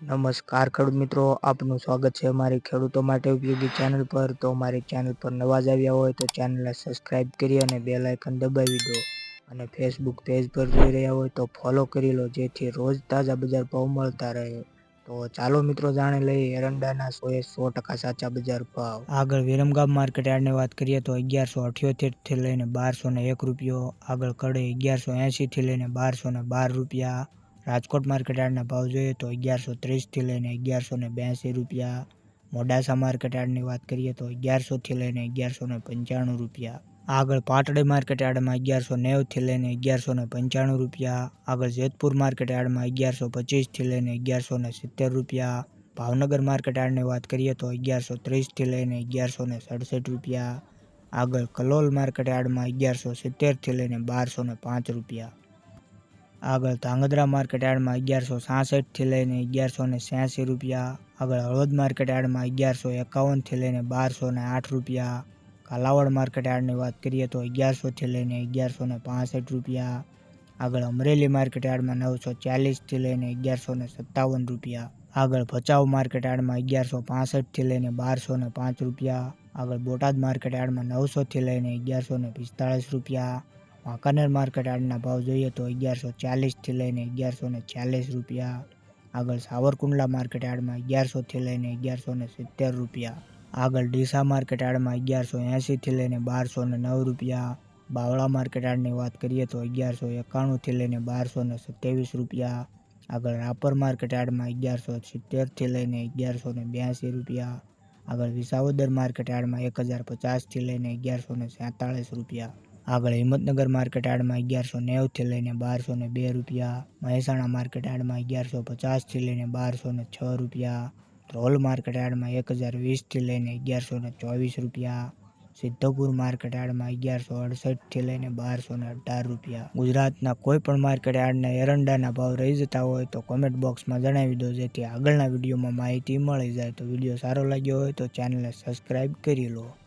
નમસ્કાર ખેડૂત મિત્રો, આપનું સ્વાગત છે અમારી ખેડૂતો માટે ઉપયોગી ચેનલ પર. તો અમારી ચેનલ પર નવા જ આવ્યા હોય તો ચેનલને સબસ્ક્રાઇબ કરી અને બેલ આઇકન દબાવી દો. અને ફેસબુક પેજ પર જોઈ રહ્યા હોય તો ફોલો કરી લો, જેથી રોજ તાજા બજાર ભાવ મળતા રહે. તો ચાલો મિત્રો જાણી લઈએ એરંડાના 100% સાચા બજાર ભાવ. આગળ વિરમગામ માર્કેટ યાર્ડની વાત કરીએ તો 1178 થી લઈને 1201 રૂપિયો. આગળ કડે 1180 થી લઈને 1212 રૂપિયા. રાજકોટ માર્કેટ યાર્ડના ભાવ જોઈએ તો 1130 થી લઈને 1182 રૂપિયા. મોડાસા માર્કેટ યાર્ડની વાત કરીએ તો 1100 થી લઈને 1195 રૂપિયા. આગળ પાટડી માર્કેટ યાર્ડમાં 1190 થી લઈને 1195 રૂપિયા. આગળ જેતપુર માર્કેટ યાર્ડમાં 1125 થી લઈને 1170 રૂપિયા. ભાવનગર માર્કેટ યાર્ડની વાત કરીએ તો 1130 થી લઈને 1167 રૂપિયા. આગળ કલોલ માર્કેટ યાર્ડમાં 1170 થી લઈને 1205 રૂપિયા. આગળ ધાંગધ્રા માર્કેટ યાર્ડમાં 1166 થી લઈને 1186 રૂપિયા. આગળ હળવદ માર્કેટ યાર્ડમાં 1151 થી લઈને 1208 રૂપિયા. કાલાવડ માર્કેટ યાર્ડની વાત કરીએ તો 1100 થી લઈને 1165 રૂપિયા. આગળ અમરેલી માર્કેટ યાર્ડમાં 940 થી લઈને 1157 રૂપિયા. આગળ ભચાઉ માર્કેટ યાર્ડમાં 1165 થી લઈને 1205 રૂપિયા. આગળ બોટાદ માર્કેટ યાર્ડમાં 900 થી લઈને 1145 રૂપિયા. વાંકાનેર માર્કેટ યાર્ડના ભાવ જોઈએ તો 1140 થી લઈને 1146 રૂપિયા. આગળ સાવરકુંડલા માર્કેટ યાર્ડમાં 1100 થી લઈને 1170 રૂપિયા. આગળ ડીસા માર્કેટ યાર્ડમાં 1180 થી લઈને 1209 રૂપિયા. બાવળા માર્કેટ યાર્ડની વાત કરીએ તો 1191 થી લઈને 1227 રૂપિયા. આગળ રાપર માર્કેટ યાર્ડમાં 1170 થી લઈને 1182 રૂપિયા. આગળ વિસાવદર માર્કેટ યાર્ડમાં 1050 થી લઈને 1147 રૂપિયા. આગળ હિંમતનગર માર્કેટ યાર્ડમાં 1190 થી લઈને 1202 રૂપિયા. મહેસાણા માર્કેટ યાર્ડમાં 1150 થી લઈને 1206 રૂપિયા. ધ્રોલ માર્કેટ યાર્ડમાં 1020 થી લઈને 1124 રૂપિયા. સિદ્ધપુર માર્કેટ યાર્ડમાં 1168 થી લઈને 1218 રૂપિયા. ગુજરાતના કોઈ પણ માર્કેટ યાર્ડના એરંડાના ભાવ રહી જતા હોય તો કોમેન્ટ બોક્સમાં જણાવી દો, જેથી આગળના વિડીયોમાં માહિતી મળી જાય. તો વિડીયો સારો લાગ્યો હોય તો ચેનલને સબસ્ક્રાઇબ કરી લો.